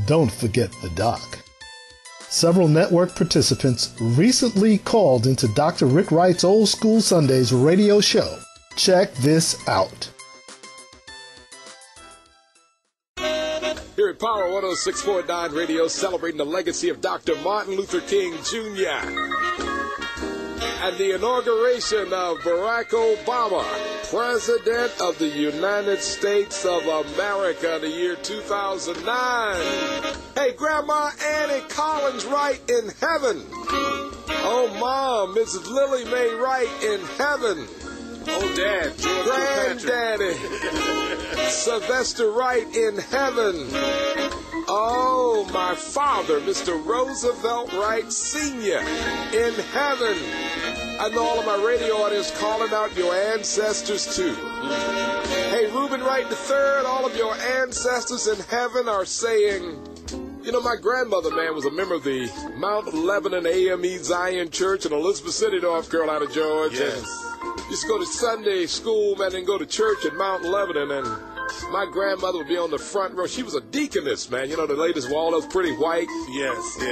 Don't forget the doc. Several network participants recently called into Dr. Rick Wright's Old School Sundays radio show. Check this out. Here at Power 106.9 Radio, celebrating the legacy of Dr. Martin Luther King Jr. and the inauguration of Barack Obama, President of the United States of America, in the year 2009. Hey, Grandma Annie Collins Wright in heaven. Oh, Mom, Mrs. Lily Mae Wright in heaven. Oh, Dad, George Granddaddy, Sylvester Wright in heaven. Oh, my father, Mr. Roosevelt Wright Sr. in heaven. I know all of my radio audience calling out your ancestors too. Hey, Reuben Wright III, all of your ancestors in heaven are saying, you know, my grandmother, man, was a member of the Mount Lebanon AME Zion Church in Elizabeth City, North Carolina, George. Yes. And used to go to Sunday school, man, and go to church at Mount Lebanon, and my grandmother would be on the front row. She was a deaconess, man. You know, the ladies wore all those pretty white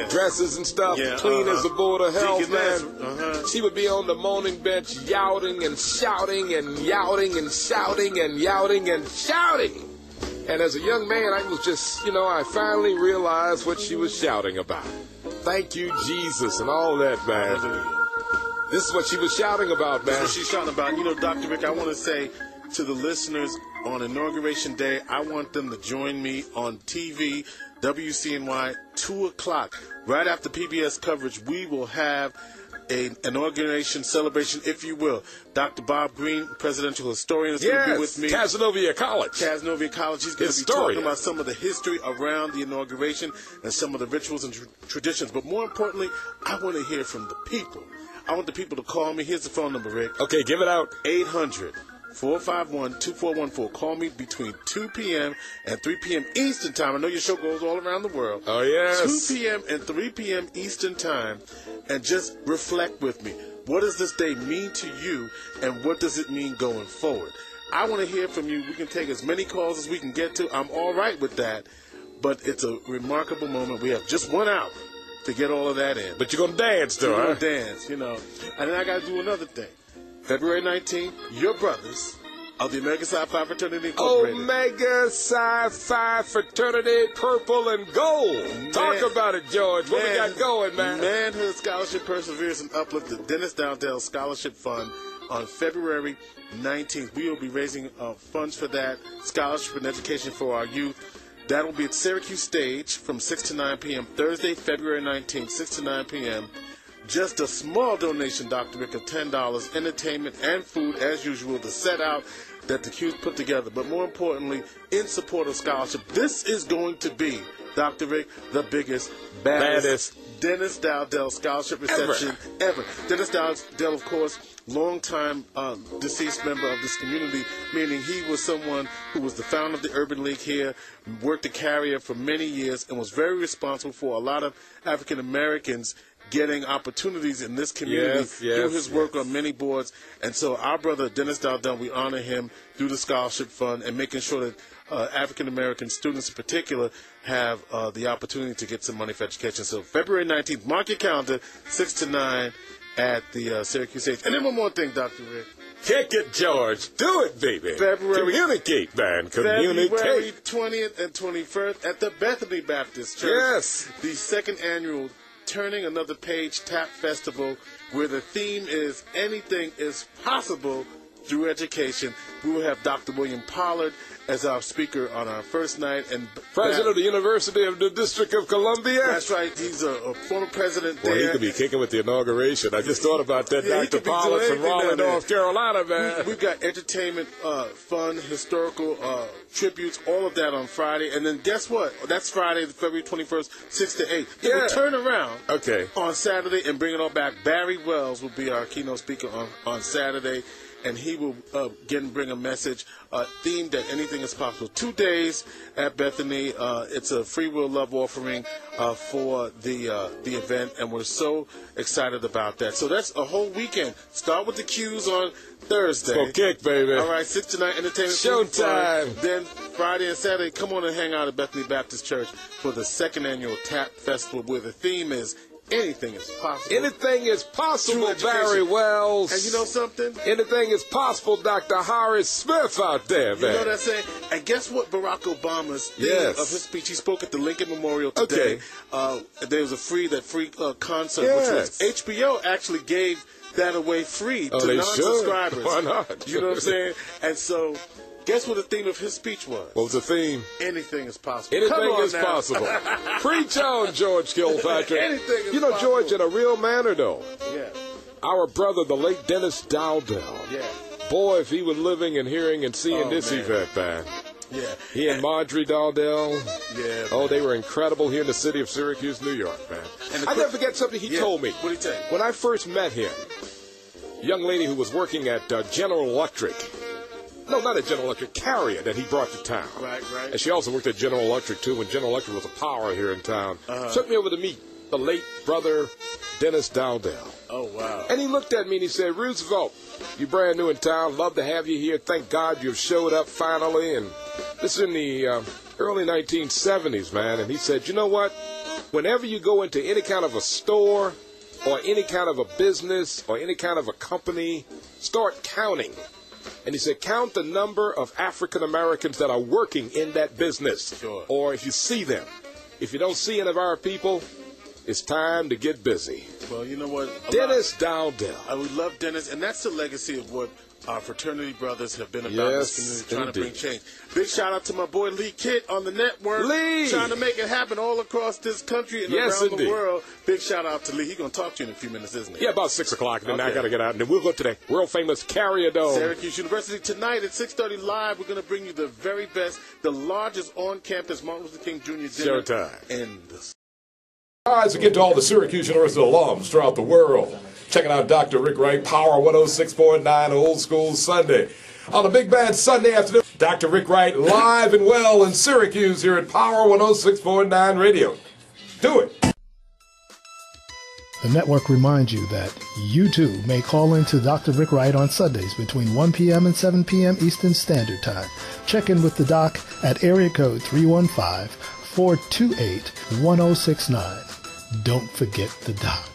dresses and stuff, clean as the board of health, man. She would be on the moaning bench youting and shouting and youting and shouting and youting and shouting. And as a young man, I was just, you know, I finally realized what she was shouting about. Thank you, Jesus, and all that, man. This is what she was shouting about, man. This is what she's shouting about. You know, Dr. Rick, I want to say to the listeners, on Inauguration Day, I want them to join me on TV, WCNY, 2 o'clock. Right after PBS coverage, we will have an inauguration celebration, if you will. Dr. Bob Green, presidential historian, is going to be with me. Cazenovia College. Cazenovia College. He's going to be talking about some of the history around the inauguration and some of the rituals and traditions. But more importantly, I want to hear from the people. I want the people to call me. Here's the phone number, Rick. Okay, give it out. 800-451-2414. Call me between 2 p.m. and 3 p.m. Eastern Time. I know your show goes all around the world. Oh, yes. 2 p.m. and 3 p.m. Eastern Time. And just reflect with me. What does this day mean to you, and what does it mean going forward? I want to hear from you. We can take as many calls as we can get to. I'm all right with that. But it's a remarkable moment. We have just 1 hour to get all of that in. But you're going to dance, though, You're going to dance, you know. And then I got to do another thing. February 19th, your brothers of the Omega Psi Phi Fraternity Incorporated. Omega Psi Phi Fraternity, purple and gold. Talk about it, George. What we got going, man? Manhood Scholarship Perseverance and Uplift, the Dennis Dowdell Scholarship Fund on February 19th. We will be raising funds for that, scholarship and education for our youth. That will be at Syracuse Stage from 6 to 9 p.m. Thursday, February 19th, 6 to 9 p.m. Just a small donation, Dr. Rick, of $10, entertainment and food, as usual, to set out that the Q's put together. But more importantly, in support of scholarship, this is going to be, Dr. Rick, the biggest, baddest Dennis Dowdell Scholarship reception ever. Dennis Dowdell, of course, longtime deceased member of this community, meaning he was someone who was the founder of the Urban League here, worked the carrier for many years, and was very responsible for a lot of African Americans getting opportunities in this community through his work on many boards. And so our brother Dennis Dowdell, we honor him through the Scholarship Fund and making sure that African American students in particular have the opportunity to get some money for education. So February 19th, mark your calendar, 6 to 9 at the Syracuse Stage. And then one more thing, Dr. Rick. Kick it, George. Do it, baby. Communicate, man. Communicate. February 20th and 21st at the Bethany Baptist Church. Yes. The second annual Turning Another Page Tap Festival, where the theme is anything is possible through education. We will have Dr. William Pollard as our speaker on our first night. And president of the University of the District of Columbia. That's right. He's a former president there. Well, he could be kicking with the inauguration. I just thought about that. Dr. Pollard from Raleigh, North Carolina, man. We've got entertainment, fun, historical tributes, all of that on Friday. And then guess what? That's Friday, February 21st, 6 to 8. Then we'll turn around on Saturday and bring it all back. Barry Wells will be our keynote speaker on Saturday. And he will bring a message themed that anything is possible. 2 days at Bethany. It's a free will love offering for the event, and we're so excited about that. So that's a whole weekend. Start with the Q's on Thursday. Let's go kick, baby. All right, 6 to 9 entertainment. Showtime. Then Friday and Saturday, come on and hang out at Bethany Baptist Church for the second annual TAP Festival, where the theme is anything is possible. Anything is possible, Barry Wells. And you know something? Anything is possible, Dr. Horace Smith out there, man. You know what I'm saying? And guess what Barack Obama's theme of his speech? He spoke at the Lincoln Memorial today. There was a free concert, which was HBO actually gave that away free to non-subscribers. Why not? You know what I'm saying? And so, guess what the theme of his speech was? What was the theme? Anything is possible. Anything is possible. Preach on, George Kilpatrick. Anything is possible. George, in a real manner, though. Yeah. Our brother, the late Dennis Dowdell. Yeah. Boy, if he was living and hearing and seeing this event, man. Yeah. He and Marjorie Dowdell. Yeah. Oh, they were incredible here in the city of Syracuse, New York, man. And I'll never forget something he told me. What did he tell you? When I first met him, a young lady who was working at General Electric. No, not at General Electric, Carrier, that he brought to town. Right. And she also worked at General Electric, too, when General Electric was a power here in town. Took me over to meet the late brother, Dennis Dowdell. Oh, wow. And he looked at me and he said, Roosevelt, you're brand new in town. Love to have you here. Thank God you've showed up finally. And this is in the early 1970s, man. And he said, you know what? Whenever you go into any kind of a store or any kind of a business or any kind of a company, start counting. And he said, count the number of African Americans that are working in that business. Sure. Or if you see them. If you don't see any of our people, it's time to get busy. Well, you know what? Dennis Dowdell. We love Dennis, and that's the legacy of what our fraternity brothers have been about this community, trying to bring change. Big shout out to my boy Lee Kitt on the network. Lee! Trying to make it happen all across this country and around the world. Big shout out to Lee. He's going to talk to you in a few minutes, isn't he? Yeah, about 6 o'clock. Then I got to get out. And then we'll go to the world famous Carrier Dome. Syracuse University tonight at 6:30 live. We're going to bring you the very best, the largest on-campus Martin Luther King Jr. dinner. Showtime. All right, so get to all the Syracuse University alums throughout the world. Checking out Dr. Rick Wright, Power 106.9 Old School Sunday. On a big bad Sunday afternoon, Dr. Rick Wright live and well in Syracuse here at Power 106.9 Radio. Do it. The network reminds you that you too may call in to Dr. Rick Wright on Sundays between 1 p.m. and 7 p.m. Eastern Standard Time. Check in with the doc at area code 315-428-1069. Don't forget the doc.